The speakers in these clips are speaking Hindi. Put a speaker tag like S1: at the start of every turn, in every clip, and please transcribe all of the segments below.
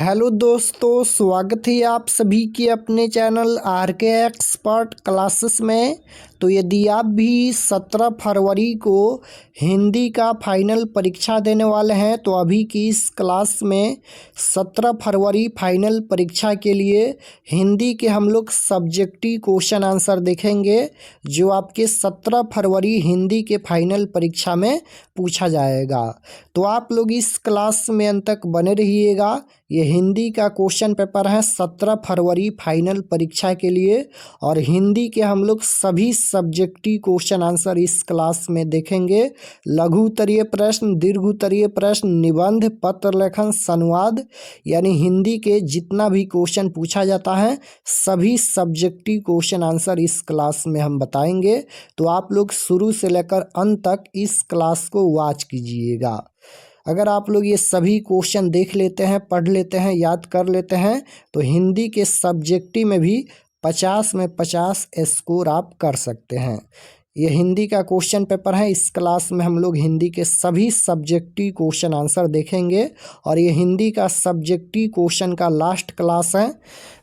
S1: हेलो दोस्तों, स्वागत है आप सभी के अपने चैनल आर के एक्सपर्ट क्लासेस में। तो यदि आप भी 17 फरवरी को हिंदी का फाइनल परीक्षा देने वाले हैं तो अभी की इस क्लास में 17 फरवरी फाइनल परीक्षा के लिए हिंदी के हम लोग सब्जेक्टिव क्वेश्चन आंसर देखेंगे जो आपके 17 फरवरी हिंदी के फाइनल परीक्षा में पूछा जाएगा। तो आप लोग इस क्लास में अंत तक बने रहिएगा। ये हिंदी का क्वेश्चन पेपर है 17 फरवरी फाइनल परीक्षा के लिए, और हिंदी के हम लोग सभी सब्जेक्टिव क्वेश्चन आंसर इस क्लास में देखेंगे। लघु उत्तरीय प्रश्न, दीर्घ उत्तरीय प्रश्न, निबंध, पत्र लेखन, संवाद, यानी हिंदी के जितना भी क्वेश्चन पूछा जाता है सभी सब्जेक्टिव क्वेश्चन आंसर इस क्लास में हम बताएंगे। तो आप लोग शुरू से लेकर अंत तक इस क्लास को वॉच कीजिएगा। अगर आप लोग ये सभी क्वेश्चन देख लेते हैं, पढ़ लेते हैं, याद कर लेते हैं तो हिंदी के सब्जेक्टिव में भी 50 में 50 स्कोर आप कर सकते हैं। ये हिंदी का क्वेश्चन पेपर है। इस क्लास में हम लोग हिंदी के सभी सब्जेक्टिव क्वेश्चन आंसर देखेंगे, और ये हिंदी का सब्जेक्टिव क्वेश्चन का लास्ट क्लास है।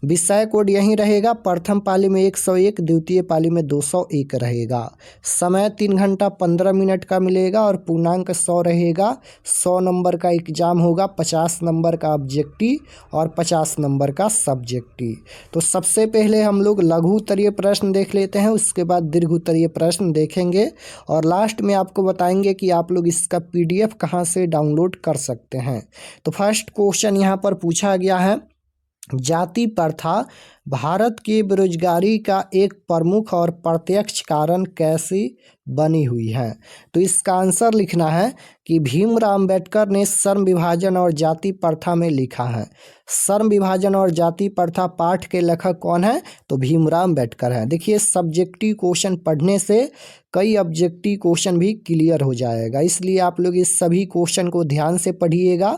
S1: विषय कोड यही रहेगा, प्रथम पाली में 101, द्वितीय पाली में 201 रहेगा। समय 3 घंटा 15 मिनट का मिलेगा और पूर्णांक 100 रहेगा। 100 नंबर का एग्जाम होगा, 50 नंबर का ऑब्जेक्टिव और 50 नंबर का सब्जेक्टिव। तो सबसे पहले हम लोग लघु उत्तरीय प्रश्न देख लेते हैं, उसके बाद दीर्घ उत्तरीय प्रश्न देखेंगे, और लास्ट में आपको बताएंगे कि आप लोग इसका PDF कहाँ से डाउनलोड कर सकते हैं। तो फर्स्ट क्वेश्चन यहाँ पर पूछा गया है, जाति प्रथा भारत की बेरोजगारी का एक प्रमुख और प्रत्यक्ष कारण कैसी बनी हुई है। तो इसका आंसर लिखना है कि भीमराव अंबेडकर ने श्रम विभाजन और जाति प्रथा में लिखा है। श्रम विभाजन और जाति प्रथा पाठ के लेखक कौन है? तो भीमराव अंबेडकर है। देखिए, सब्जेक्टिव क्वेश्चन पढ़ने से कई ऑब्जेक्टिव क्वेश्चन भी क्लियर हो जाएगा, इसलिए आप लोग इस सभी क्वेश्चन को ध्यान से पढ़िएगा।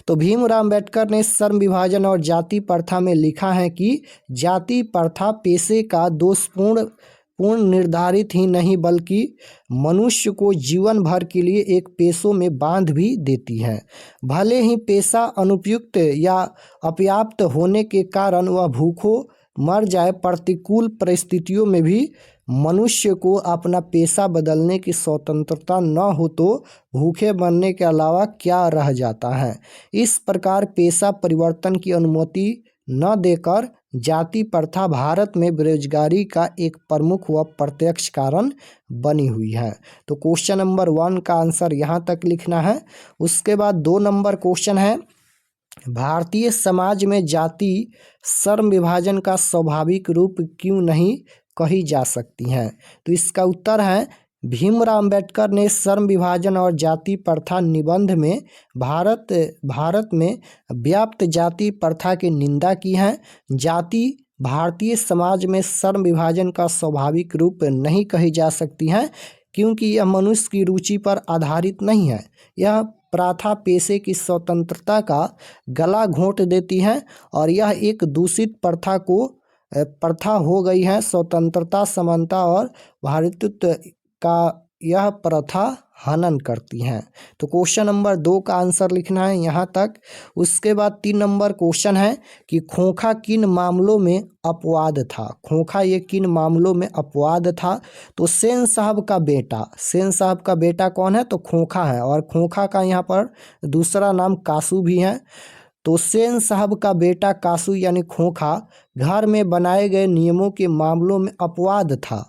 S1: तो भीमराव अंबेडकर ने श्रम विभाजन और जाति प्रथा में लिखा है कि जाति प्रथा पेशे का दोषपूर्ण निर्धारित ही नहीं बल्कि मनुष्य को जीवन भर के लिए एक पेशों में बांध भी देती है। भले ही पेशा अनुपयुक्त या अपर्याप्त होने के कारण वह भूखों मर जाए, प्रतिकूल परिस्थितियों में भी मनुष्य को अपना पेशा बदलने की स्वतंत्रता न हो तो भूखे मरने के अलावा क्या रह जाता है। इस प्रकार पेशा परिवर्तन की अनुमति न देकर जाति प्रथा भारत में बेरोजगारी का एक प्रमुख व प्रत्यक्ष कारण बनी हुई है। तो क्वेश्चन नंबर 1 का आंसर यहाँ तक लिखना है। उसके बाद 2 नंबर क्वेश्चन है, भारतीय समाज में जाति श्रम विभाजन का स्वाभाविक रूप क्यों नहीं कही जा सकती हैं। तो इसका उत्तर है, भीमराव अंबेडकर ने श्रम विभाजन और जाति प्रथा निबंध में भारत में व्याप्त जाति प्रथा की निंदा की है। जाति भारतीय समाज में श्रम विभाजन का स्वाभाविक रूप नहीं कही जा सकती है क्योंकि यह मनुष्य की रुचि पर आधारित नहीं है। यह प्रथा पेशे की स्वतंत्रता का गला घोंट देती है और यह एक दूषित प्रथा हो गई है। स्वतंत्रता, समानता और भातृत्व का यह प्रथा हनन करती हैं। तो क्वेश्चन नंबर 2 का आंसर लिखना है यहाँ तक। उसके बाद 3 नंबर क्वेश्चन है कि खोखा किन मामलों में अपवाद था। खोखा ये किन मामलों में अपवाद था। तो सेन साहब का बेटा कौन है? तो खोखा है, और खोखा का यहाँ पर दूसरा नाम कासू भी है। तो सेन साहब का बेटा कासू यानी खोखा घर में बनाए गए नियमों के मामलों में अपवाद था।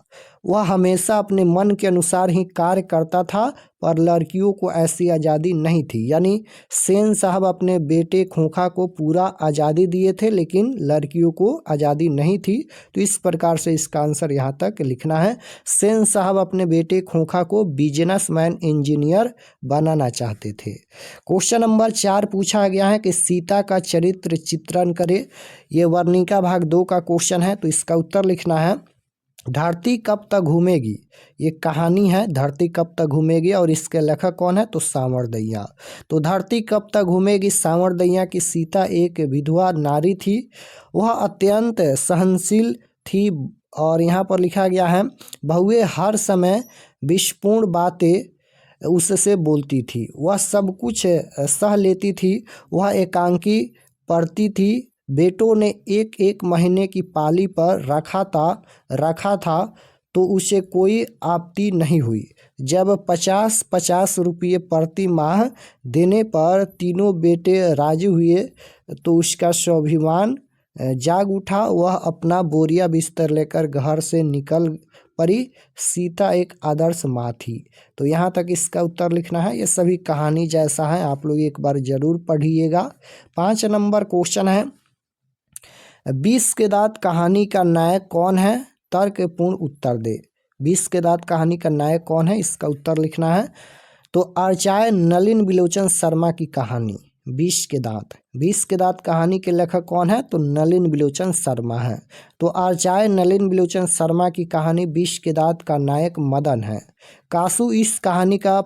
S1: वह हमेशा अपने मन के अनुसार ही कार्य करता था, पर लड़कियों को ऐसी आज़ादी नहीं थी। यानी सेन साहब अपने बेटे खोखा को पूरा आज़ादी दिए थे, लेकिन लड़कियों को आज़ादी नहीं थी। तो इस प्रकार से इसका आंसर यहाँ तक लिखना है। सेन साहब अपने बेटे खोखा को बिजनेसमैन इंजीनियर बनाना चाहते थे। क्वेश्चन नंबर 4 पूछा गया है कि सीता का चरित्र चित्रण करे। ये वर्णिका भाग 2 का क्वेश्चन है। तो इसका उत्तर लिखना है, धरती कब तक घूमेगी। ये कहानी है धरती कब तक घूमेगी, और इसके लेखक कौन है? तो सामरदैया। तो धरती कब तक घूमेगी सामरदैया की सीता एक विधवा नारी थी। वह अत्यंत सहनशील थी, और यहाँ पर लिखा गया है, बहुएं हर समय विषपूर्ण बातें उससे बोलती थी। वह सब कुछ सह लेती थी। वह एकांकी पड़ती थी। बेटों ने एक एक महीने की पाली पर रखा था तो उसे कोई आपत्ति नहीं हुई। जब 50-50 रुपये प्रति माह देने पर तीनों बेटे राजी हुए तो उसका स्वाभिमान जाग उठा। वह अपना बोरिया बिस्तर लेकर घर से निकल पड़ी। सीता एक आदर्श माँ थी। तो यहाँ तक इसका उत्तर लिखना है। ये सभी कहानी जैसा है, आप लोग एक बार जरूर पढ़िएगा। 5 नंबर क्वेश्चन है, 20 के दांत कहानी का नायक कौन है? तर्कपूर्ण उत्तर दे। 20 के दांत कहानी का नायक कौन है, इसका उत्तर लिखना है। तो आचार्य नलिन बिलोचन शर्मा की कहानी 20 के दांत। 20 के दांत कहानी के लेखक कौन है? तो नलिन बिलोचन शर्मा है। तो आचार्य नलिन बिलोचन शर्मा की कहानी 20 के दांत का नायक मदन है। कासू इस कहानी का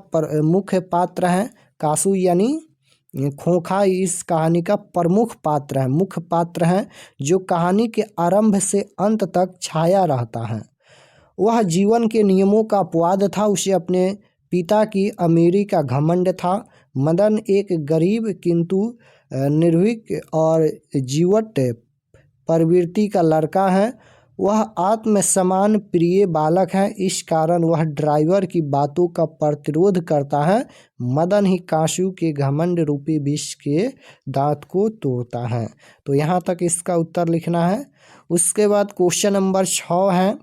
S1: मुख्य पात्र है। कासू यानी खोखा इस कहानी का प्रमुख पात्र है, मुख्य पात्र है, जो कहानी के आरंभ से अंत तक छाया रहता है। वह जीवन के नियमों का अपवाद था। उसे अपने पिता की अमीरी का घमंड था। मदन एक गरीब किंतु निर्भीक और जीवट प्रवृत्ति का लड़का है। वह आत्मसम्मान प्रिय बालक है। इस कारण वह ड्राइवर की बातों का प्रतिरोध करता है। मदन ही कासू के घमंड रूपी विष के दांत को तोड़ता है। तो यहाँ तक इसका उत्तर लिखना है। उसके बाद क्वेश्चन नंबर 6 है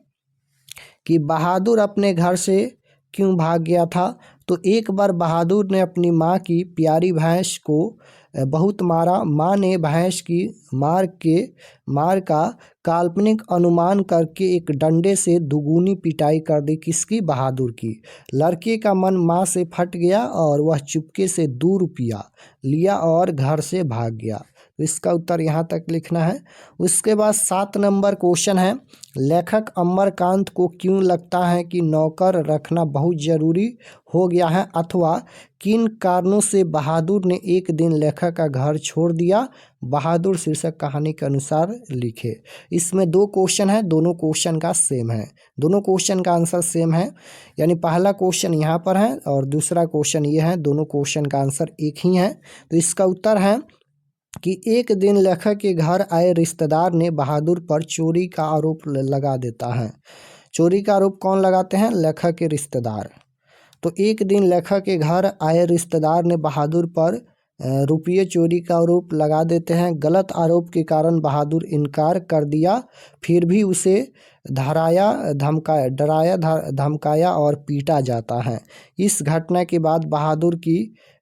S1: कि बहादुर अपने घर से क्यों भाग गया था? तो एक बार बहादुर ने अपनी माँ की प्यारी भैंस को बहुत मारा। माँ ने भैंस की मार का काल्पनिक अनुमान करके एक डंडे से दुगुनी पिटाई कर दी। किसकी? बहादुर की। लड़के का मन माँ से फट गया और वह चुपके से 2 रुपया लिया और घर से भाग गया। तो इसका उत्तर यहाँ तक लिखना है। उसके बाद 7 नंबर क्वेश्चन है, लेखक अमरकांत को क्यों लगता है कि नौकर रखना बहुत जरूरी हो गया है, अथवा किन कारणों से बहादुर ने एक दिन लेखक का घर छोड़ दिया? बहादुर शीर्षक कहानी के अनुसार लिखे। इसमें 2 क्वेश्चन है, दोनों क्वेश्चन का सेम है, दोनों क्वेश्चन का आंसर सेम है। यानी पहला क्वेश्चन यहाँ पर है और दूसरा क्वेश्चन ये है, दोनों क्वेश्चन का आंसर एक ही है। तो इसका उत्तर है कि एक दिन लेखक के घर आए रिश्तेदार ने बहादुर पर चोरी का आरोप लगा देता है। चोरी का आरोप कौन लगाते हैं? लेखक के रिश्तेदार। तो एक दिन लेखक के घर आए रिश्तेदार ने बहादुर पर रुपये चोरी का आरोप लगा देते हैं। गलत आरोप के कारण बहादुर इनकार कर दिया, फिर भी उसे डराया धमकाया और पीटा जाता है। इस घटना के बाद बहादुर की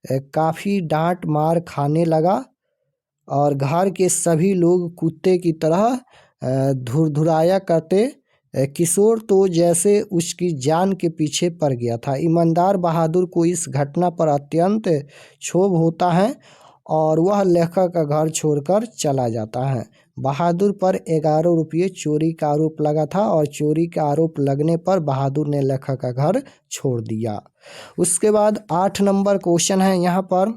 S1: काफ़ी डांट मार खाने लगा और घर के सभी लोग कुत्ते की तरह धुरधुराया करते। किशोर तो जैसे उसकी जान के पीछे पड़ गया था। ईमानदार बहादुर को इस घटना पर अत्यंत क्षोभ होता है और वह लेखक का घर छोड़कर चला जाता है। बहादुर पर 11 रुपये चोरी का आरोप लगा था और चोरी का आरोप लगने पर बहादुर ने लेखक का घर छोड़ दिया। उसके बाद 8 नंबर क्वेश्चन है यहाँ पर,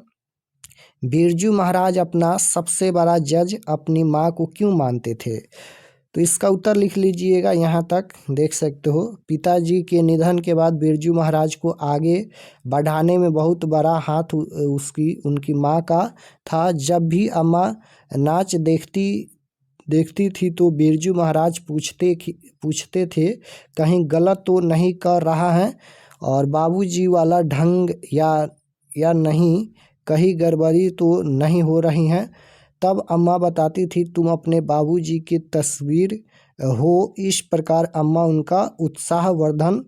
S1: बिरजू महाराज अपना सबसे बड़ा जज अपनी माँ को क्यों मानते थे? तो इसका उत्तर लिख लीजिएगा, यहाँ तक देख सकते हो। पिताजी के निधन के बाद बिरजू महाराज को आगे बढ़ाने में बहुत बड़ा हाथ उनकी माँ का था। जब भी अम्मा नाच देखती थी तो बिरजू महाराज पूछते थे कहीं गलत तो नहीं कर रहा है और बाबूजी वाला ढंग या नहीं, कहीं गड़बड़ी तो नहीं हो रही है। तब अम्मा बताती थी तुम अपने बाबूजी की तस्वीर हो। इस प्रकार अम्मा उनका उत्साहवर्धन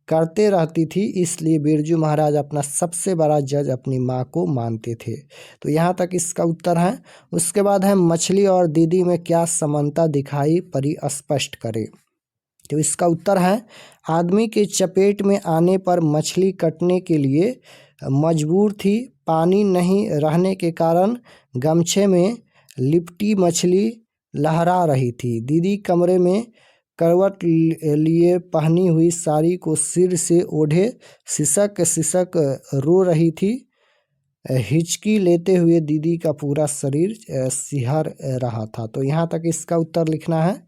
S1: करते रहती थी, इसलिए बिरजू महाराज अपना सबसे बड़ा जज अपनी माँ को मानते थे। तो यहाँ तक इसका उत्तर है। उसके बाद है, मछली और दीदी में क्या समानता दिखाई पड़ी, स्पष्ट करें। तो इसका उत्तर है, आदमी के चपेट में आने पर मछली कटने के लिए मजबूर थी। पानी नहीं रहने के कारण गमछे में लिपटी मछली लहरा रही थी। दीदी कमरे में करवट लिए पहनी हुई साड़ी को सिर से ओढ़े सिसक रो रही थी। हिचकी लेते हुए दीदी का पूरा शरीर सिहर रहा था। तो यहाँ तक इसका उत्तर लिखना है।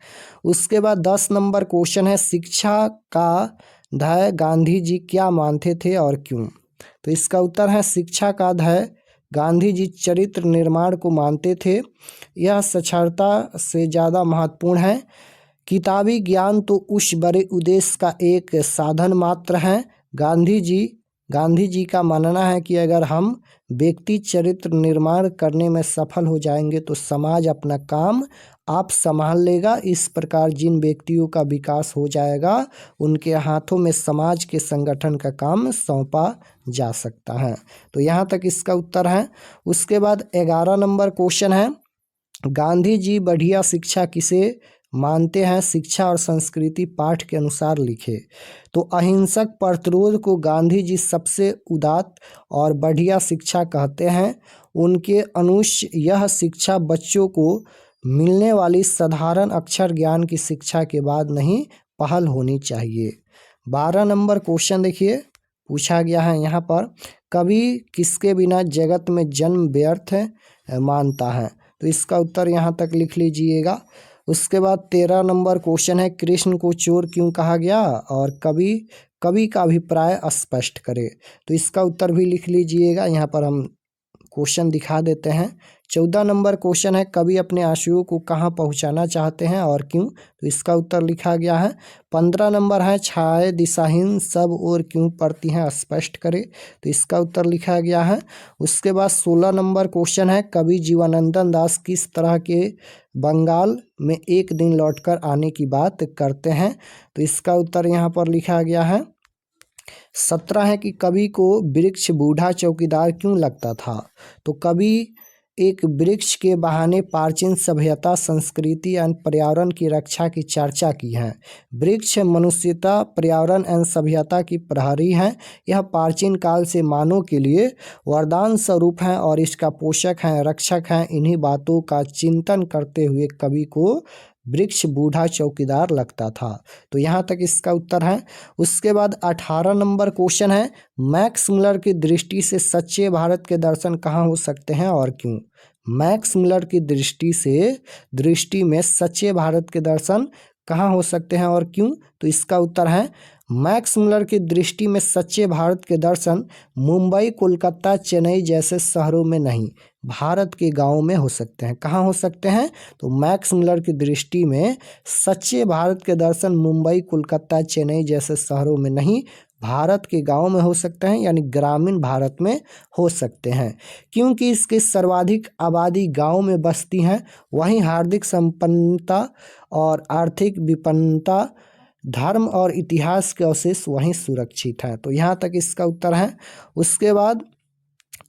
S1: उसके बाद 10 नंबर क्वेश्चन है, शिक्षा का ध्येय गांधी जी क्या मानते थे और क्यों? तो इसका उत्तर है, शिक्षा का ध्येय गांधी जी चरित्र निर्माण को मानते थे। यह साक्षरता से ज़्यादा महत्वपूर्ण है। किताबी ज्ञान तो उस बड़े उद्देश्य का एक साधन मात्र है। गांधी जी का मानना है कि अगर हम व्यक्ति चरित्र निर्माण करने में सफल हो जाएंगे तो समाज अपना काम आप संभाल लेगा। इस प्रकार जिन व्यक्तियों का विकास हो जाएगा उनके हाथों में समाज के संगठन का काम सौंपा जा सकता है। तो यहाँ तक इसका उत्तर है। उसके बाद 11 नंबर क्वेश्चन है, गांधी जी बढ़िया शिक्षा किसे मानते हैं? शिक्षा और संस्कृति पाठ के अनुसार लिखे। तो अहिंसक प्रतिरोध को गांधी जी सबसे उदात्त और बढ़िया शिक्षा कहते हैं। उनके अनुसार यह शिक्षा बच्चों को मिलने वाली साधारण अक्षर ज्ञान की शिक्षा के बाद नहीं पहल होनी चाहिए। 12 नंबर क्वेश्चन देखिए, पूछा गया है यहाँ पर, कवि किसके बिना जगत में जन्म व्यर्थ मानता है? तो इसका उत्तर यहाँ तक लिख लीजिएगा। उसके बाद 13 नंबर क्वेश्चन है, कृष्ण को चोर क्यों कहा गया? और कवि का अभिप्राय स्पष्ट करे। तो इसका उत्तर भी लिख लीजिएगा। यहाँ पर हम क्वेश्चन दिखा देते हैं। 14 नंबर क्वेश्चन है, कवि अपने आशयों को कहाँ पहुँचाना चाहते हैं और क्यों? तो इसका उत्तर लिखा गया है। 15 नंबर है, छाए दिशाहीन सब और क्यों पड़ती हैं, स्पष्ट करे। तो इसका उत्तर लिखा गया है। उसके बाद 16 नंबर क्वेश्चन है, कवि जीवनानंद दास किस तरह के बंगाल में एक दिन लौटकर आने की बात करते हैं? तो इसका उत्तर यहाँ पर लिखा गया है। 17 है कि कवि को वृक्ष बूढ़ा चौकीदार क्यों लगता था? तो कवि एक वृक्ष के बहाने प्राचीन सभ्यता, संस्कृति एवं पर्यावरण की रक्षा की चर्चा की है। वृक्ष मनुष्यता, पर्यावरण एवं सभ्यता की प्रहरी है। यह प्राचीन काल से मानव के लिए वरदान स्वरूप है और इसका पोषक है, रक्षक है। इन्हीं बातों का चिंतन करते हुए कवि को वृक्ष बूढ़ा चौकीदार लगता था। तो यहाँ तक इसका उत्तर है। उसके बाद 18 नंबर क्वेश्चन है, मैक्स मुलर की दृष्टि से सच्चे भारत के दर्शन कहाँ हो सकते हैं और क्यों? मैक्स मुलर की दृष्टि में सच्चे भारत के दर्शन कहाँ हो सकते हैं और क्यों? तो इसका उत्तर है, मैक्स मुलर की दृष्टि में सच्चे भारत के दर्शन मुंबई, कोलकाता, चेन्नई जैसे शहरों में नहीं, भारत के गांवों में हो सकते हैं। कहाँ हो सकते हैं? तो मैक्स मुलर की दृष्टि में सच्चे भारत के दर्शन मुंबई, कोलकाता, चेन्नई जैसे शहरों में नहीं, भारत के गांव में हो सकते हैं, यानी ग्रामीण भारत में हो सकते हैं। क्योंकि इसकी सर्वाधिक आबादी गांव में बसती हैं, वहीं हार्दिक संपन्नता और आर्थिक विपन्नता, धर्म और इतिहास के अवशेष वहीं सुरक्षित हैं। तो यहाँ तक इसका उत्तर है। उसके बाद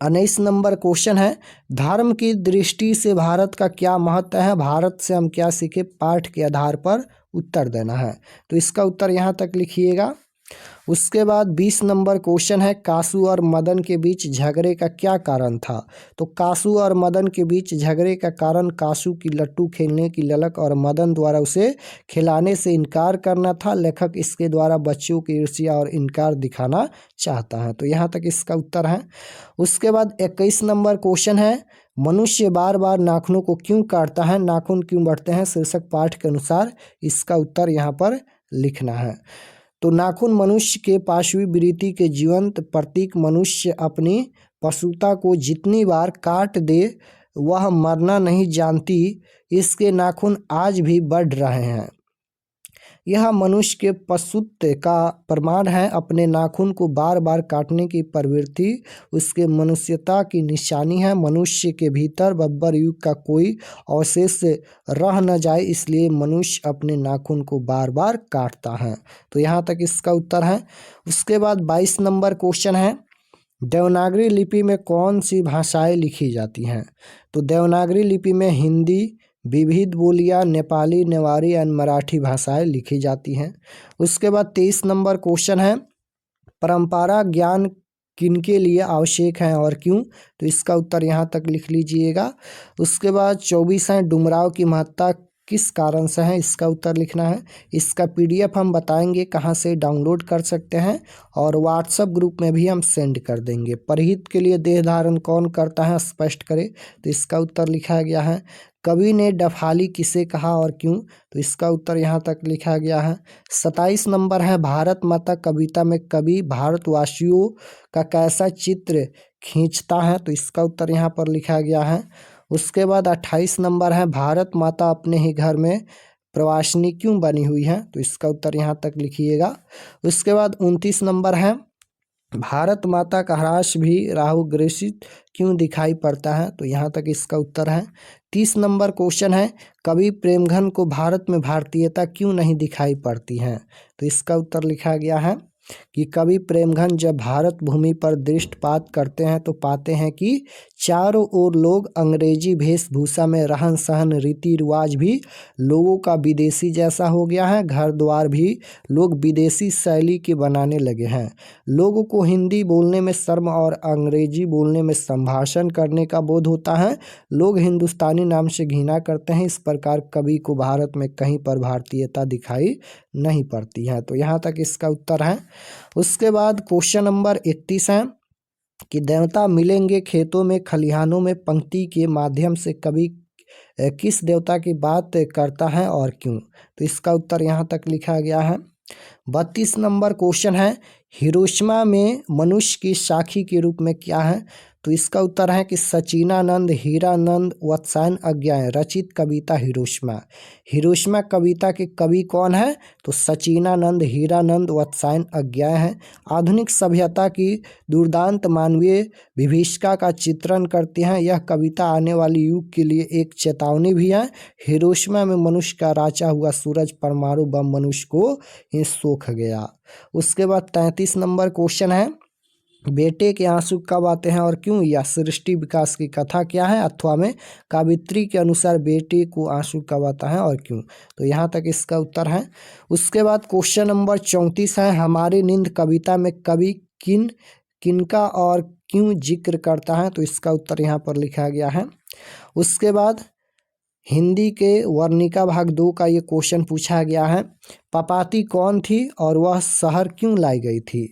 S1: 19 नंबर क्वेश्चन है, धर्म की दृष्टि से भारत का क्या महत्व है? भारत से हम क्या सीखे? पाठ के आधार पर उत्तर देना है। तो इसका उत्तर यहाँ तक लिखिएगा। उसके बाद 20 नंबर क्वेश्चन है, कासू और मदन के बीच झगड़े का क्या कारण था? तो कासू और मदन के बीच झगड़े का कारण कासू की लट्टू खेलने की ललक और मदन द्वारा उसे खिलाने से इनकार करना था। लेखक इसके द्वारा बच्चों की ईर्ष्या और इनकार दिखाना चाहता है। तो यहाँ तक इसका उत्तर है। उसके बाद 21 नंबर क्वेश्चन है, मनुष्य बार बार नाखूनों को क्यों काटता है? नाखून क्यों बढ़ते हैं? शीर्षक पाठ के अनुसार इसका उत्तर यहाँ पर लिखना है। तो नाखून मनुष्य के पाशवी वृत्ति के जीवंत प्रतीक। मनुष्य अपनी पशुता को जितनी बार काट दे वह मरना नहीं जानती। इसके नाखून आज भी बढ़ रहे हैं। यह मनुष्य के पशुत्व का प्रमाण है। अपने नाखून को बार बार काटने की प्रवृत्ति उसके मनुष्यता की निशानी है। मनुष्य के भीतर बब्बर युग का कोई अवशेष रह न जाए, इसलिए मनुष्य अपने नाखून को बार बार काटता है। तो यहाँ तक इसका उत्तर है। उसके बाद 22 नंबर क्वेश्चन है, देवनागरी लिपि में कौन सी भाषाएं लिखी जाती हैं? तो देवनागरी लिपि में हिंदी, विविध बोलियां, नेपाली, नेवारी एवं मराठी भाषाएं लिखी जाती हैं। उसके बाद 23 नंबर क्वेश्चन है, परंपरा ज्ञान किनके लिए आवश्यक है और क्यों? तो इसका उत्तर यहाँ तक लिख लीजिएगा। उसके बाद 24 है, डुमराव की महत्ता किस कारण से है, इसका उत्तर लिखना है। इसका पीडीएफ हम बताएंगे कहाँ से डाउनलोड कर सकते हैं और व्हाट्सएप ग्रुप में भी हम सेंड कर देंगे। परहित के लिए देह धारण कौन करता है, स्पष्ट करें। तो इसका उत्तर लिखा गया है कवि ने डफाली किसे कहा और क्यों। तो इसका उत्तर यहाँ तक लिखा गया है। 27 नंबर है भारत माता कविता में कवि भारतवासियों का कैसा चित्र खींचता है। तो इसका उत्तर यहाँ पर लिखा गया है। उसके बाद 28 नंबर है भारत माता अपने ही घर में प्रवासिनी क्यों बनी हुई है। तो इसका उत्तर यहाँ तक लिखिएगा। उसके बाद 29 नंबर है भारत माता का ह्रास भी राहु ग्रसित क्यों दिखाई पड़ता है। तो यहाँ तक इसका उत्तर है। 30 नंबर क्वेश्चन है कवि प्रेमघन को भारत में भारतीयता क्यों नहीं दिखाई पड़ती है। तो इसका उत्तर लिखा गया है कि कवि प्रेमघन जब भारत भूमि पर दृष्टिपात करते हैं तो पाते हैं कि चारों ओर लोग अंग्रेजी वेशभूषा में रहन सहन रीति रिवाज भी लोगों का विदेशी जैसा हो गया है। घर द्वार भी लोग विदेशी शैली के बनाने लगे हैं। लोगों को हिंदी बोलने में शर्म और अंग्रेजी बोलने में संभाषण करने का बोध होता है। लोग हिंदुस्तानी नाम से घृणा करते हैं। इस प्रकार कवि को भारत में कहीं पर भारतीयता दिखाई नहीं पड़ती है। तो यहाँ तक इसका उत्तर है। उसके बाद क्वेश्चन नंबर 31 है कि देवता मिलेंगे खेतों में खलिहानों में पंक्ति के माध्यम से कवि किस देवता की बात करता है और क्यों। तो इसका उत्तर यहाँ तक लिखा गया है। 32 नंबर क्वेश्चन है हिरोशिमा में मनुष्य की साखी के रूप में क्या है। तो इसका उत्तर है कि सचिनानंद हीरानंद वत्सायन अज्ञाय रचित कविता हिरोशिमा। हिरोशिमा कविता के कवि कौन है। तो सचिनानंद हीरानंद वत्सायन अज्ञाय है। आधुनिक सभ्यता की दुर्दांत मानवीय विभीषिका का चित्रण करती हैं। यह कविता आने वाले युग के लिए एक चेतावनी भी है। हिरोशिमा में मनुष्य का राचा हुआ सूरज परमाणु बम मनुष्य को ही सोख गया। उसके बाद 33 नंबर क्वेश्चन है बेटे के आंसू कब आते हैं और क्यों। या सृष्टि विकास की कथा क्या है। अथवा में कावित्री के अनुसार बेटे को आंसू कब आता है और क्यों। तो यहाँ तक इसका उत्तर है। उसके बाद क्वेश्चन नंबर 34 है हमारी नींद कविता में कवि किनका और क्यों जिक्र करता है। तो इसका उत्तर यहाँ पर लिखा गया है। उसके बाद हिंदी के वर्णिका भाग 2 का ये क्वेश्चन पूछा गया है पपाती कौन थी और वह शहर क्यों लाई गई थी।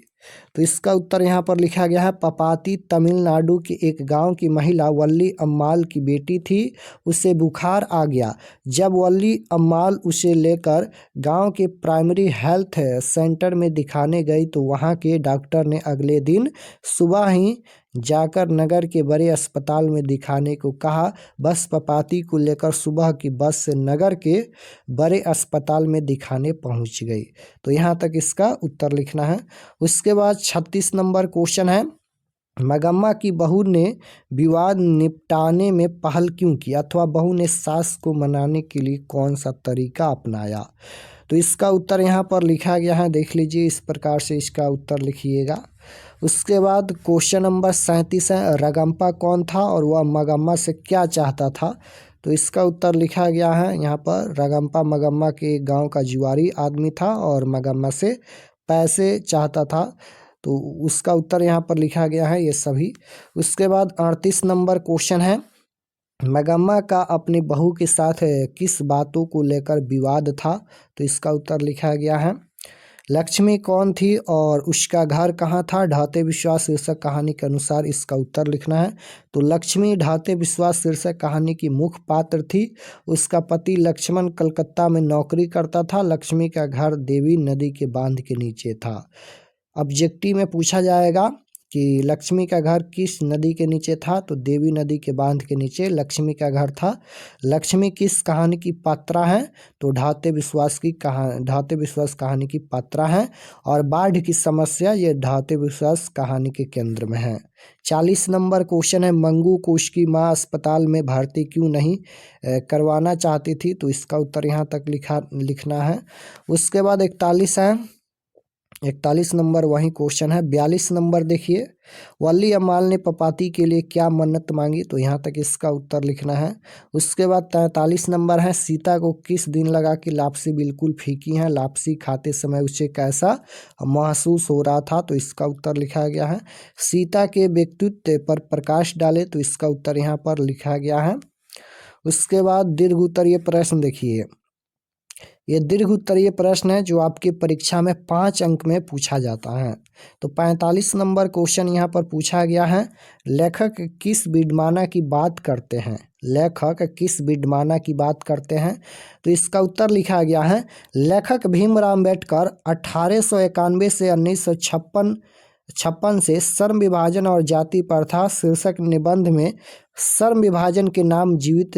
S1: तो इसका उत्तर यहाँ पर लिखा गया है पपाती तमिलनाडु के एक गांव की महिला वल्ली अम्माल की बेटी थी। उसे बुखार आ गया। जब वल्ली अम्माल उसे लेकर गांव के प्राइमरी हेल्थ सेंटर में दिखाने गई तो वहां के डॉक्टर ने अगले दिन सुबह ही जाकर नगर के बड़े अस्पताल में दिखाने को कहा। बस पपाती को लेकर सुबह की बस से नगर के बड़े अस्पताल में दिखाने पहुंच गई। तो यहाँ तक इसका उत्तर लिखना है। उसके बाद 36 नंबर क्वेश्चन है मगम्मा की बहू ने विवाद निपटाने में पहल क्यों की। अथवा बहू ने सास को मनाने के लिए कौन सा तरीका अपनाया। तो इसका उत्तर यहाँ पर लिखा गया है। देख लीजिए इस प्रकार से इसका उत्तर लिखिएगा। उसके बाद क्वेश्चन नंबर 37 है रगम्पा कौन था और वह मगम्मा से क्या चाहता था। तो इसका उत्तर लिखा गया है यहाँ पर रगम्पा मगम्मा के गांव का जुआरी आदमी था और मगम्मा से पैसे चाहता था। तो उसका उत्तर यहाँ पर लिखा गया है ये सभी। उसके बाद 38 नंबर क्वेश्चन है मगम्मा का अपनी बहू के साथ किस बातों को लेकर विवाद था। तो इसका उत्तर लिखा गया है लक्ष्मी कौन थी और उसका घर कहाँ था। ढाते विश्वास शीर्षक कहानी के अनुसार इसका उत्तर लिखना है। तो लक्ष्मी ढाते विश्वास शीर्षक कहानी की मुख्य पात्र थी। उसका पति लक्ष्मण कलकत्ता में नौकरी करता था। लक्ष्मी का घर देवी नदी के बांध के नीचे था। ऑब्जेक्टिव में पूछा जाएगा कि लक्ष्मी का घर किस नदी के नीचे था। तो देवी नदी के बांध के नीचे लक्ष्मी का घर था। लक्ष्मी किस कहानी की पात्रा है। तो ढाते विश्वास कहानी की पात्रा है। और बाढ़ की समस्या ये ढाते विश्वास कहानी के केंद्र में है। 40 नंबर क्वेश्चन है मंगू को उसकी माँ अस्पताल में भर्ती क्यों नहीं करवाना चाहती थी। तो इसका उत्तर यहाँ तक लिखना है। उसके बाद 41 नंबर वही क्वेश्चन है। 42 नंबर देखिए वल्ली अम्माल ने पपाती के लिए क्या मन्नत मांगी। तो यहाँ तक इसका उत्तर लिखना है। उसके बाद 43 नंबर है सीता को किस दिन लगा कि लापसी बिल्कुल फीकी है। लापसी खाते समय उसे कैसा महसूस हो रहा था। तो इसका उत्तर लिखा गया है सीता के व्यक्तित्व पर प्रकाश डाले। तो इसका उत्तर यहाँ पर लिखा गया है। उसके बाद दीर्घ उत्तरीय प्रश्न देखिए, ये दीर्घ उत्तरीय प्रश्न है जो आपके परीक्षा में 5 अंक में पूछा जाता है। तो 45 नंबर क्वेश्चन यहाँ पर पूछा गया है, लेखक किस विडमाना की बात करते हैं? लेखक किस विडमाना की बात करते हैं? तो इसका उत्तर लिखा गया है, लेखक भीमराव अम्बेडकर 1891 से 1956 से श्रम विभाजन और जाति प्रथा शीर्षक निबंध में श्रम विभाजन के नाम जीवित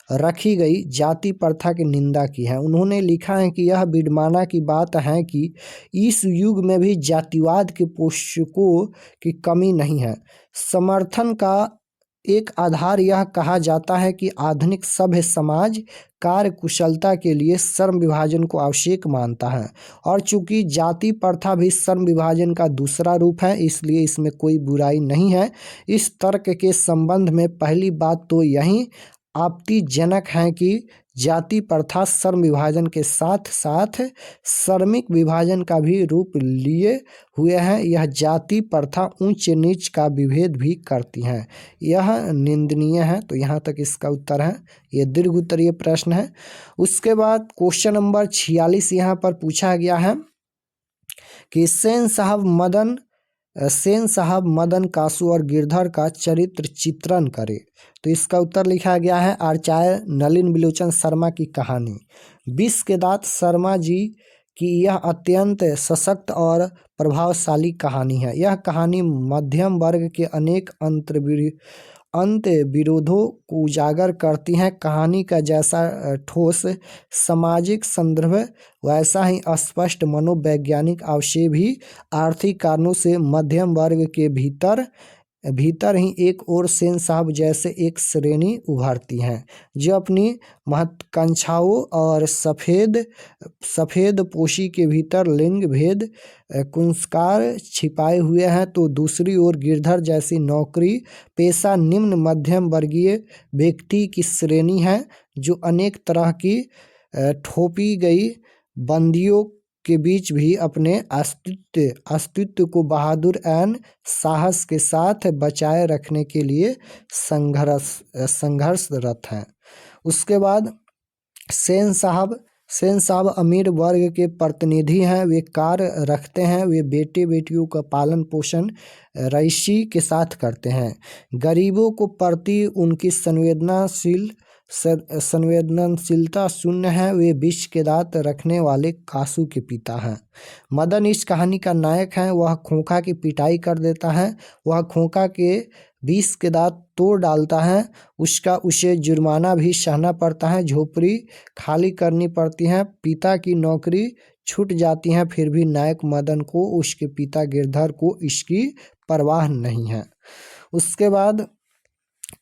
S1: रखी गई जाति प्रथा की निंदा की है। उन्होंने लिखा है कि यह विडमाना की बात है कि इस युग में भी जातिवाद के पोषकों की कमी नहीं है। समर्थन का एक आधार यह कहा जाता है कि आधुनिक सभ्य समाज कार्य कुशलता के लिए श्रम विभाजन को आवश्यक मानता है, और चूंकि जाति प्रथा भी श्रम विभाजन का दूसरा रूप है, इसलिए इसमें कोई बुराई नहीं है। इस तर्क के संबंध में पहली बात तो यही आपत्तिजनक है कि जाति प्रथा श्रम विभाजन के साथ साथ श्रमिक विभाजन का भी रूप लिए हुए हैं। यह जाति प्रथा उच्च नीच का विभेद भी करती हैं, यह निंदनीय है। तो यहाँ तक इसका उत्तर है, ये दीर्घ उत्तरीय प्रश्न है। उसके बाद क्वेश्चन नंबर 46 यहाँ पर पूछा गया है कि सेन साहब मदन कासू और गिरधर का चरित्र चित्रण करे। तो इसका उत्तर लिखा गया है, आचार्य नलिन बिलोचन शर्मा की कहानी। विष के दांत शर्मा जी की यह अत्यंत सशक्त और प्रभावशाली कहानी है। यह कहानी मध्यम वर्ग के अनेक अंत विरोधों को उजागर करती हैं। कहानी का जैसा ठोस सामाजिक संदर्भ वैसा ही स्पष्ट मनोवैज्ञानिक आशय भी आर्थिक कारणों से मध्यम वर्ग के भीतर ही एक और सेन साहब जैसे एक श्रेणी उभरती हैं जो अपनी महत्वाकांक्षाओं और सफ़ेद पोशी के भीतर लिंग भेद कुंस्कार छिपाए हुए हैं। तो दूसरी ओर गिरधर जैसी नौकरी पेशा निम्न मध्यम वर्गीय व्यक्ति की श्रेणी है जो अनेक तरह की थोपी गई बंदियों के बीच भी अपने अस्तित्व को बहादुर एवं साहस के साथ बचाए रखने के लिए संघर्षरत हैं। उसके बाद सेन साहब अमीर वर्ग के प्रतिनिधि हैं। वे कार्य रखते हैं, वे बेटे बेटियों का पालन पोषण रईसी के साथ करते हैं। गरीबों को प्रति उनकी संवेदनशीलता शून्य है। वे विष के दांत रखने वाले कासू के पिता हैं। मदन इस कहानी का नायक है। वह खोखा की पिटाई कर देता है, वह खोखा के विष के दांत तोड़ डालता है, उसे जुर्माना भी सहना पड़ता है, झोपड़ी खाली करनी पड़ती है, पिता की नौकरी छूट जाती है, फिर भी नायक मदन को उसके पिता गिरधर को इसकी परवाह नहीं है। उसके बाद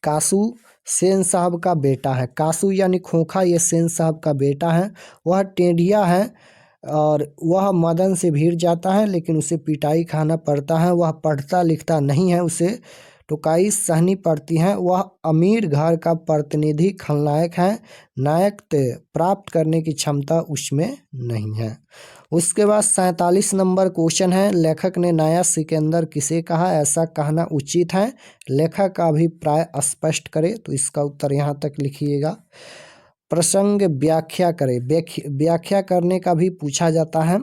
S1: कासू सेन साहब का बेटा है। कासू यानी खोखा ये सेन साहब का बेटा है। वह टेढ़िया है और वह मदन से भिड़ जाता है, लेकिन उसे पिटाई खाना पड़ता है। वह पढ़ता लिखता नहीं है, उसे टोकाई सहनी पड़ती है। वह अमीर घर का प्रतिनिधि खलनायक है, नायक प्राप्त करने की क्षमता उसमें नहीं है। उसके बाद 47 नंबर क्वेश्चन है, लेखक ने नया सिकंदर किसे कहा? ऐसा कहना उचित है, लेखक का अभिप्राय स्पष्ट करे। तो इसका उत्तर यहाँ तक लिखिएगा। प्रसंग व्याख्या करे, व्याख्या करने का भी पूछा जाता है,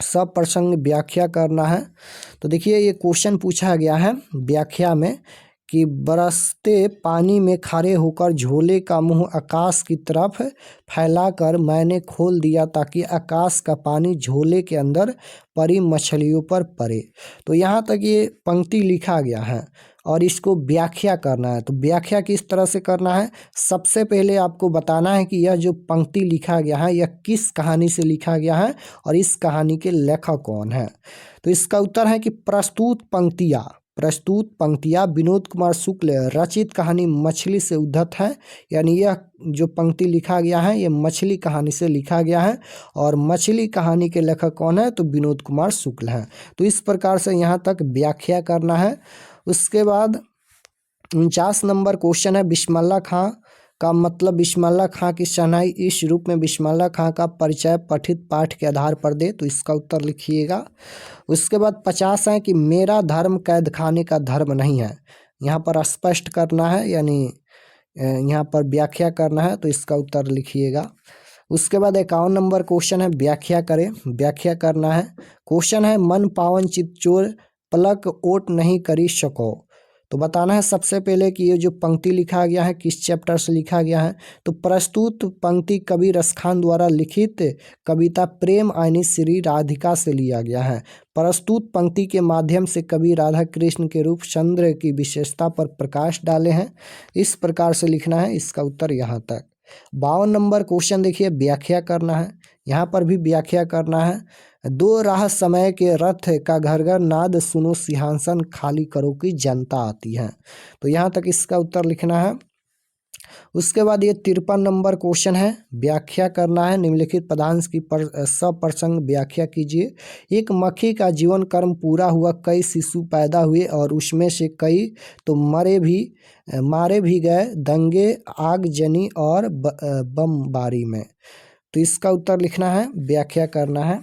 S1: सब प्रसंग व्याख्या करना है। तो देखिए ये क्वेश्चन पूछा गया है व्याख्या में कि बरसते पानी में खड़े होकर झोले का मुंह आकाश की तरफ फैलाकर मैंने खोल दिया ताकि आकाश का पानी झोले के अंदर पड़ी मछलियों पर पड़े। तो यहाँ तक ये पंक्ति लिखा गया है और इसको व्याख्या करना है। तो व्याख्या किस तरह से करना है, सबसे पहले आपको बताना है कि यह जो पंक्ति लिखा गया है यह किस कहानी से लिखा गया है और इस कहानी के लेखक कौन है। तो इसका उत्तर है कि प्रस्तुत पंक्तियाँ विनोद कुमार शुक्ल रचित कहानी मछली से उद्धत है। यानी यह जो पंक्ति लिखा गया है ये मछली कहानी से लिखा गया है और मछली कहानी के लेखक कौन है, तो विनोद कुमार शुक्ल हैं। तो इस प्रकार से यहाँ तक व्याख्या करना है। उसके बाद 49 नंबर क्वेश्चन है, बिस्मिल्लाह खां का मतलब बिस्मिल्लाह खां की शहनाई इस रूप में बिस्मिल्लाह खां का परिचय पठित पाठ के आधार पर दे। तो इसका उत्तर लिखिएगा। उसके बाद 50 है कि मेरा धर्म कैद खाने का धर्म नहीं है। यहाँ पर स्पष्ट करना है, यानी यहाँ पर व्याख्या करना है, तो इसका उत्तर लिखिएगा। उसके बाद 51 नंबर क्वेश्चन है, व्याख्या करें। व्याख्या करना है। क्वेश्चन है, मन पावन चित चोर पलक ओट नहीं करी सको। तो बताना है सबसे पहले कि ये जो पंक्ति लिखा गया है किस चैप्टर से लिखा गया है। तो प्रस्तुत पंक्ति कवि रसखान द्वारा लिखित कविता प्रेम आईनी श्री राधिका से लिया गया है। प्रस्तुत पंक्ति के माध्यम से कवि राधा कृष्ण के रूप चंद्र की विशेषता पर प्रकाश डाले हैं। इस प्रकार से लिखना है, इसका उत्तर यहाँ तक। 52 नंबर क्वेश्चन देखिए, व्याख्या करना है। यहाँ पर भी व्याख्या करना है। दो राह समय के रथ का घर घर नाद सुनो सिंहासन खाली करो की जनता आती है। तो यहाँ तक इसका उत्तर लिखना है। उसके बाद ये 53 नंबर क्वेश्चन है, व्याख्या करना है। निम्नलिखित पदांश की सप्रसंग व्याख्या कीजिए। एक मक्खी का जीवन कर्म पूरा हुआ, कई शिशु पैदा हुए और उसमें से कई तो मारे भी गए दंगे आगजनी और बमबारी में। तो इसका उत्तर लिखना है, व्याख्या करना है।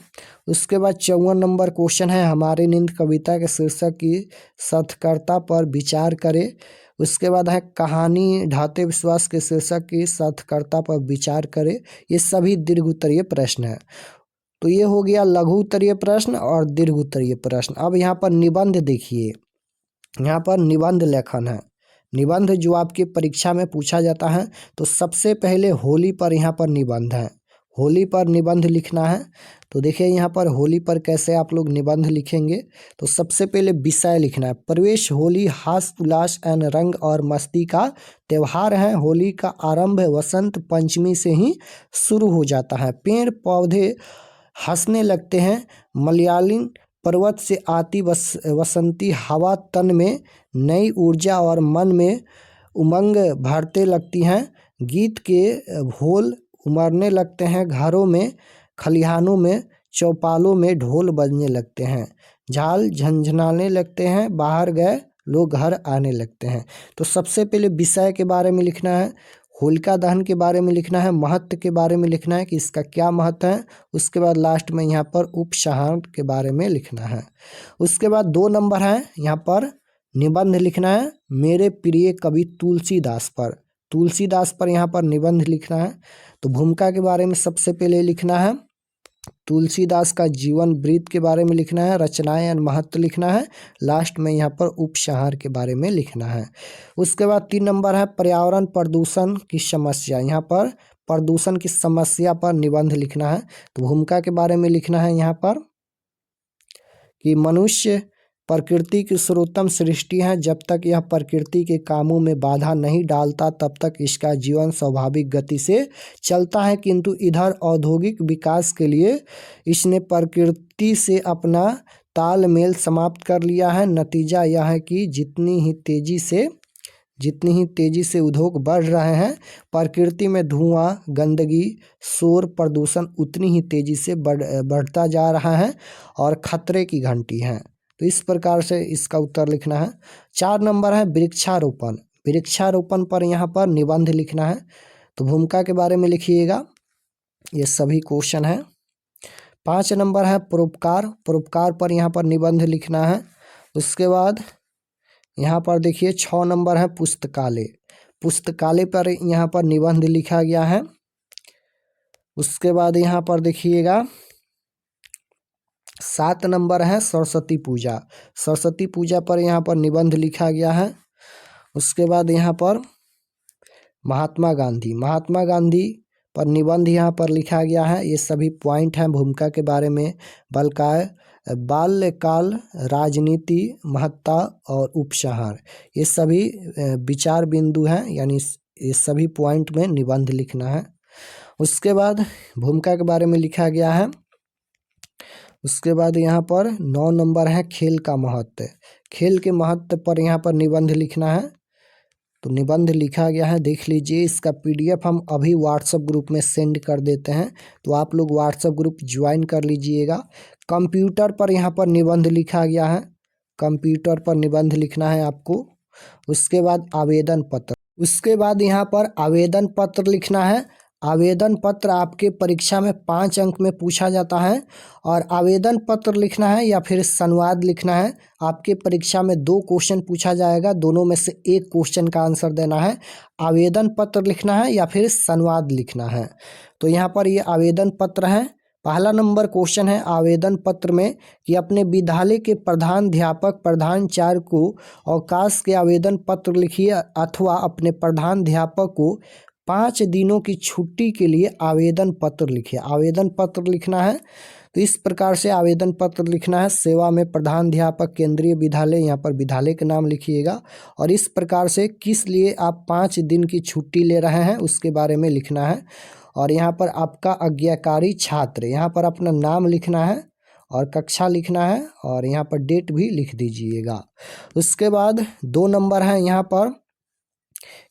S1: उसके बाद 54 नंबर क्वेश्चन है, हमारी नींद कविता के शीर्षक की सार्थकता पर विचार करें। उसके बाद है, कहानी ढाते विश्वास के शीर्षक की सार्थकता पर विचार करें। ये सभी दीर्घ उत्तरीय प्रश्न है। तो ये हो गया लघु उत्तरीय प्रश्न और दीर्घ उत्तरीय प्रश्न। अब यहाँ पर निबंध देखिए, यहाँ पर निबंध लेखन है। निबंध जो आपकी परीक्षा में पूछा जाता है, तो सबसे पहले होली पर यहाँ पर निबंध है। होली पर निबंध लिखना है। तो देखिए यहाँ पर होली पर कैसे आप लोग निबंध लिखेंगे। तो सबसे पहले विषय लिखना है। प्रवेश होली हास उल्लास एवं रंग और मस्ती का त्यौहार है। होली का आरंभ वसंत पंचमी से ही शुरू हो जाता है। पेड़ पौधे हंसने लगते हैं। मलयालिन पर्वत से आती वसंती हवा तन में नई ऊर्जा और मन में उमंग भरते लगती हैं। गीत के भोल उमड़ने लगते हैं। घरों में खलिहानों में चौपालों में ढोल बजने लगते हैं। झाल झंझनाने लगते हैं। बाहर गए लोग घर आने लगते हैं। तो सबसे पहले विषय के बारे में लिखना है। होलिका दहन के बारे में लिखना है। महत्व के बारे में लिखना है कि इसका क्या महत्व है। उसके बाद लास्ट में यहाँ पर उपसंहार के बारे में लिखना है। उसके बाद 2 नंबर है, यहाँ पर निबंध लिखना है मेरे प्रिय कवि तुलसीदास पर। तुलसीदास पर यहाँ पर निबंध लिखना है। तो भूमिका के बारे में सबसे पहले लिखना है। तुलसीदास का जीवन वृत्त के बारे में लिखना है। रचनाएं और महत्व लिखना है। लास्ट में यहाँ पर उपसंहार के बारे में लिखना है। उसके बाद 3 नंबर है, पर्यावरण प्रदूषण की समस्या। यहाँ पर प्रदूषण की समस्या पर निबंध लिखना है। तो भूमिका के बारे में लिखना है यहाँ पर कि मनुष्य प्रकृति की सर्वोत्तम सृष्टि है। जब तक यह प्रकृति के कामों में बाधा नहीं डालता तब तक इसका जीवन स्वाभाविक गति से चलता है, किंतु इधर औद्योगिक विकास के लिए इसने प्रकृति से अपना तालमेल समाप्त कर लिया है। नतीजा यह है कि जितनी ही तेजी से उद्योग बढ़ रहे हैं, प्रकृति में धुआं गंदगी शोर प्रदूषण उतनी ही तेजी से बढ़ता जा रहा है और खतरे की घंटी है। तो इस प्रकार से इसका उत्तर लिखना है। 4 नंबर है, वृक्षारोपण। वृक्षारोपण पर यहाँ पर निबंध लिखना है। तो भूमिका के बारे में लिखिएगा। ये सभी क्वेश्चन है। 5 नंबर है, परोपकार। परोपकार पर यहाँ पर निबंध लिखना है। उसके बाद यहाँ पर देखिए 6 नंबर है, पुस्तकालय। पुस्तकालय पर यहाँ पर निबंध लिखा गया है। उसके बाद यहाँ पर देखिएगा 7 नंबर है, सरस्वती पूजा। सरस्वती पूजा पर यहाँ पर निबंध लिखा गया है। उसके बाद यहाँ पर महात्मा गांधी। महात्मा गांधी पर निबंध यहाँ पर लिखा गया है। ये सभी पॉइंट हैं भूमिका के बारे में। बाल्यकाल राजनीति महत्ता और उपसंहार, ये सभी विचार बिंदु हैं, यानी ये सभी पॉइंट में निबंध लिखना है। उसके बाद भूमिका के बारे में लिखा गया है। उसके बाद यहाँ पर 9 नंबर है, खेल का महत्व। खेल के महत्व पर यहाँ पर निबंध लिखना है। तो निबंध लिखा गया है, देख लीजिए। इसका PDF हम अभी व्हाट्सएप ग्रुप में सेंड कर देते हैं, तो आप लोग व्हाट्सएप ग्रुप ज्वाइन कर लीजिएगा। कंप्यूटर पर यहाँ पर निबंध लिखा गया है। कंप्यूटर पर निबंध लिखना है आपको। उसके बाद आवेदन पत्र। उसके बाद यहाँ पर आवेदन पत्र लिखना है। आवेदन पत्र आपके परीक्षा में 5 अंक में पूछा जाता है और आवेदन पत्र लिखना है या फिर संवाद लिखना है। आपके परीक्षा में 2 क्वेश्चन पूछा जाएगा, दोनों में से एक क्वेश्चन का आंसर देना है। आवेदन पत्र लिखना है या फिर संवाद लिखना है। तो यहाँ पर ये आवेदन पत्र है। पहला नंबर क्वेश्चन है आवेदन पत्र में कि अपने विद्यालय के प्रधानाध्यापक प्रधानाचार्य को अवकाश के आवेदन पत्र लिखिए अथवा अपने प्रधानाध्यापक को 5 दिनों की छुट्टी के लिए आवेदन पत्र लिखिए। आवेदन पत्र लिखना है तो इस प्रकार से आवेदन पत्र लिखना है। सेवा में प्रधानाध्यापक केंद्रीय विद्यालय, यहाँ पर विद्यालय का नाम लिखिएगा और इस प्रकार से किस लिए आप 5 दिन की छुट्टी ले रहे हैं उसके बारे में लिखना है। और यहाँ पर आपका आज्ञाकारी छात्र, यहाँ पर अपना नाम लिखना है और कक्षा लिखना है और यहाँ पर डेट भी लिख दीजिएगा। उसके बाद 2 नंबर है यहाँ पर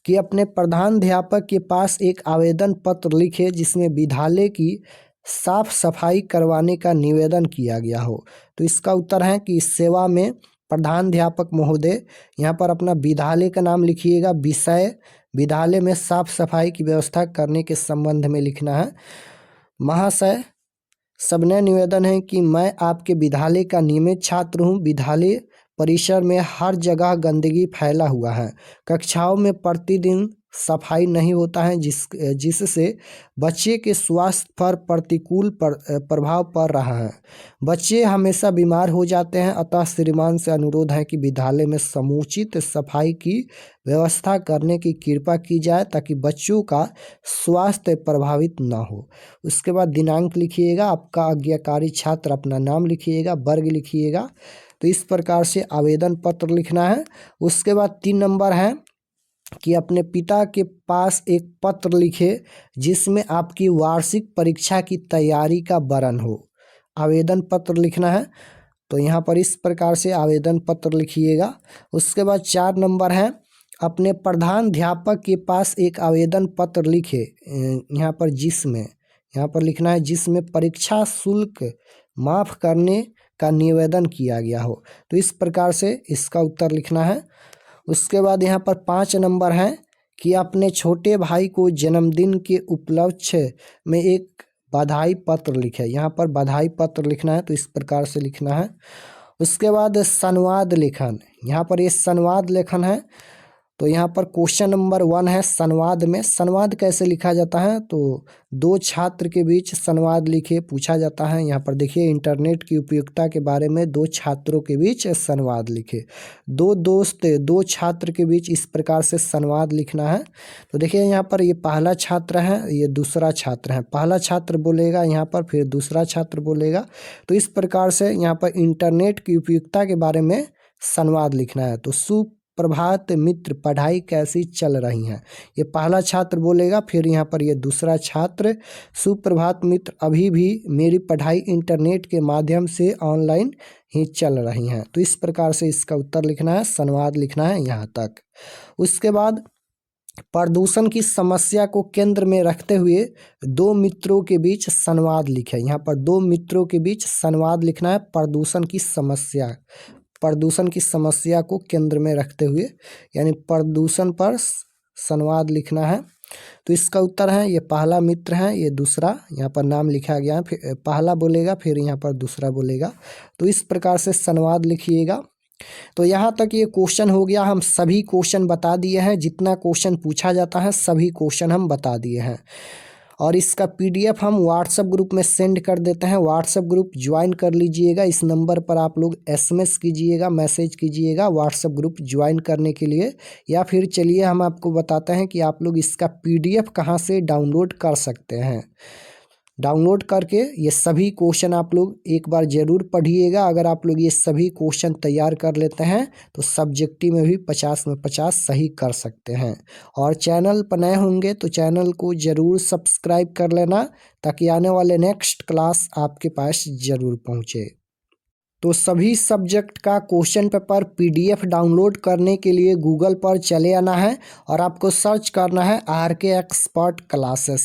S1: कि अपने प्रधानाध्यापक के पास एक आवेदन पत्र लिखे जिसमें विद्यालय की साफ सफाई करवाने का निवेदन किया गया हो। तो इसका उत्तर है कि सेवा में प्रधानाध्यापक महोदय, यहाँ पर अपना विद्यालय का नाम लिखिएगा, विषय विद्यालय में साफ सफाई की व्यवस्था करने के संबंध में लिखना है। महाशय, सबने निवेदन है कि मैं आपके विद्यालय का नियमित छात्र हूँ। विद्यालय परिसर में हर जगह गंदगी फैला हुआ है। कक्षाओं में प्रतिदिन सफाई नहीं होता है जिससे बच्चे के स्वास्थ्य पर प्रतिकूल प्रभाव पड़ रहा है। बच्चे हमेशा बीमार हो जाते हैं। अतः श्रीमान से अनुरोध है कि विद्यालय में समुचित सफाई की व्यवस्था करने की कृपा की जाए ताकि बच्चों का स्वास्थ्य प्रभावित न हो। उसके बाद दिनांक लिखिएगा, आपका आज्ञाकारी छात्र, अपना नाम लिखिएगा, वर्ग लिखिएगा। तो इस प्रकार से आवेदन पत्र लिखना है। उसके बाद 3 नंबर है कि अपने पिता के पास एक पत्र लिखे जिसमें आपकी वार्षिक परीक्षा की तैयारी का वर्णन हो। आवेदन पत्र लिखना है तो यहाँ पर इस प्रकार से आवेदन पत्र लिखिएगा। उसके बाद 4 नंबर है अपने प्रधानाध्यापक के पास एक आवेदन पत्र लिखे, यहाँ पर लिखना है जिसमें परीक्षा शुल्क माफ़ करने का निवेदन किया गया हो। तो इस प्रकार से इसका उत्तर लिखना है। उसके बाद यहाँ पर 5 नंबर है कि अपने छोटे भाई को जन्मदिन के उपलक्ष्य में एक बधाई पत्र लिखे। यहाँ पर बधाई पत्र लिखना है तो इस प्रकार से लिखना है। उसके बाद संवाद लेखन, यहाँ पर ये संवाद लेखन है तो यहाँ पर क्वेश्चन नंबर 1 है संवाद में। संवाद कैसे लिखा जाता है तो 2 छात्र के बीच संवाद लिखे पूछा जाता है। यहाँ पर देखिए इंटरनेट की उपयोगिता के बारे में 2 छात्रों के बीच संवाद लिखे। 2 दोस्त 2 छात्र के बीच इस प्रकार से संवाद लिखना है। तो देखिए यहाँ पर ये पहला छात्र है, ये दूसरा छात्र है। पहला छात्र बोलेगा यहाँ पर, फिर दूसरा छात्र बोलेगा। तो इस प्रकार से यहाँ पर इंटरनेट की उपयोगिता के बारे में संवाद लिखना है। तो सुप्रभात मित्र, पढ़ाई कैसी चल रही है, ये पहला छात्र बोलेगा। फिर यहाँ पर ये दूसरा छात्र, सुप्रभात मित्र, अभी भी मेरी पढ़ाई इंटरनेट के माध्यम से ऑनलाइन ही चल रही हैं। तो इस प्रकार से इसका उत्तर लिखना है, संवाद लिखना है यहाँ तक। उसके बाद प्रदूषण की समस्या को केंद्र में रखते हुए 2 मित्रों के बीच संवाद लिखे। यहाँ पर 2 मित्रों के बीच संवाद लिखना है। प्रदूषण की समस्या को केंद्र में रखते हुए, यानी प्रदूषण पर संवाद लिखना है। तो इसका उत्तर है, ये पहला मित्र है, ये दूसरा, यहाँ पर नाम लिखा गया है। फिर पहला बोलेगा, फिर यहाँ पर दूसरा बोलेगा। तो इस प्रकार से संवाद लिखिएगा। तो यहाँ तक ये क्वेश्चन हो गया। हम सभी क्वेश्चन बता दिए हैं, जितना क्वेश्चन पूछा जाता है सभी क्वेश्चन हम बता दिए हैं। और इसका PDF हम व्हाट्सएप ग्रुप में सेंड कर देते हैं। व्हाट्सएप ग्रुप ज्वाइन कर लीजिएगा। इस नंबर पर आप लोग SMS कीजिएगा, मैसेज कीजिएगा व्हाट्सएप ग्रुप ज्वाइन करने के लिए। या फिर चलिए हम आपको बताते हैं कि आप लोग इसका PDF कहाँ से डाउनलोड कर सकते हैं। डाउनलोड करके ये सभी क्वेश्चन आप लोग एक बार ज़रूर पढ़िएगा। अगर आप लोग ये सभी क्वेश्चन तैयार कर लेते हैं तो सब्जेक्टिव में भी 50 में 50 सही कर सकते हैं। और चैनल पर नए होंगे तो चैनल को ज़रूर सब्सक्राइब कर लेना ताकि आने वाले नेक्स्ट क्लास आपके पास ज़रूर पहुँचे। तो सभी सब्जेक्ट का क्वेश्चन पेपर PDF डाउनलोड करने के लिए गूगल पर चले आना है और आपको सर्च करना है RK एक्सपर्ट क्लासेस।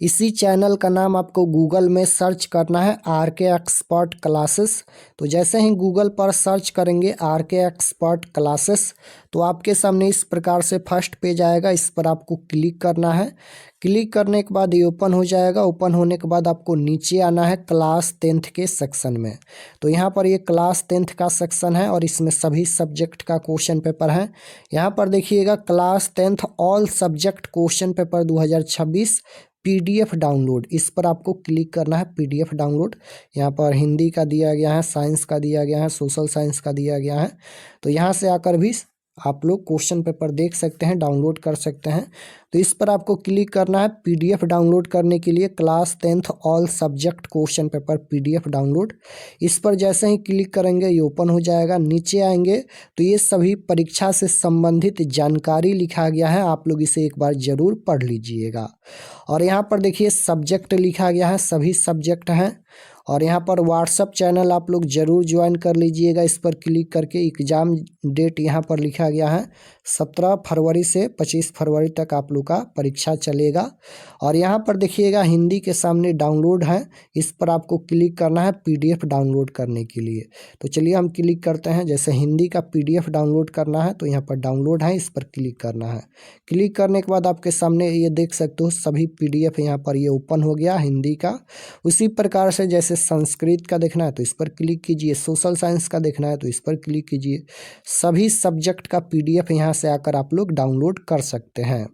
S1: इसी चैनल का नाम आपको गूगल में सर्च करना है RK एक्सपर्ट क्लासेस। तो जैसे ही गूगल पर सर्च करेंगे RK एक्सपर्ट क्लासेस तो आपके सामने इस प्रकार से फर्स्ट पेज आएगा, इस पर आपको क्लिक करना है। क्लिक करने के बाद ये ओपन हो जाएगा। ओपन होने के बाद आपको नीचे आना है क्लास 10th के सेक्शन में। तो यहाँ पर ये क्लास 10th का सेक्शन है और इसमें सभी सब्जेक्ट का क्वेश्चन पेपर है। यहाँ पर देखिएगा class 10th all subject question paper 2026 PDF download, इस पर आपको क्लिक करना है। PDF डाउनलोड यहाँ पर हिंदी का दिया गया है, साइंस का दिया गया है, सोशल साइंस का दिया गया है। तो यहाँ से आकर भी आप लोग क्वेश्चन पेपर देख सकते हैं, डाउनलोड कर सकते हैं। तो इस पर आपको क्लिक करना है। PDF डाउनलोड करने के लिए class 10th all subject question paper PDF download, इस पर जैसे ही क्लिक करेंगे ये ओपन हो जाएगा। नीचे आएंगे तो ये सभी परीक्षा से संबंधित जानकारी लिखा गया है, आप लोग इसे एक बार ज़रूर पढ़ लीजिएगा। और यहाँ पर देखिए सब्जेक्ट लिखा गया है, सभी सब्जेक्ट हैं। और यहाँ पर व्हाट्सअप चैनल आप लोग ज़रूर ज्वाइन कर लीजिएगा। इस पर क्लिक करके एग्ज़ाम डेट यहाँ पर लिखा गया है 17 फरवरी से 25 फरवरी तक आप लोग का परीक्षा चलेगा। और यहाँ पर देखिएगा हिंदी के सामने डाउनलोड है, इस पर आपको क्लिक करना है PDF डाउनलोड करने के लिए। तो चलिए हम क्लिक करते हैं। जैसे हिंदी का PDF डाउनलोड करना है तो यहाँ पर डाउनलोड है, इस पर क्लिक करना है। क्लिक करने के बाद आपके सामने ये देख सकते हो सभी PDF यहाँ पर ये ओपन हो गया हिंदी का। उसी प्रकार से जैसे संस्कृत का देखना है तो इस पर क्लिक कीजिए, सोशल साइंस का देखना है तो इस पर क्लिक कीजिए। सभी सब्जेक्ट का PDF यहाँ से आकर आप लोग डाउनलोड कर सकते हैं।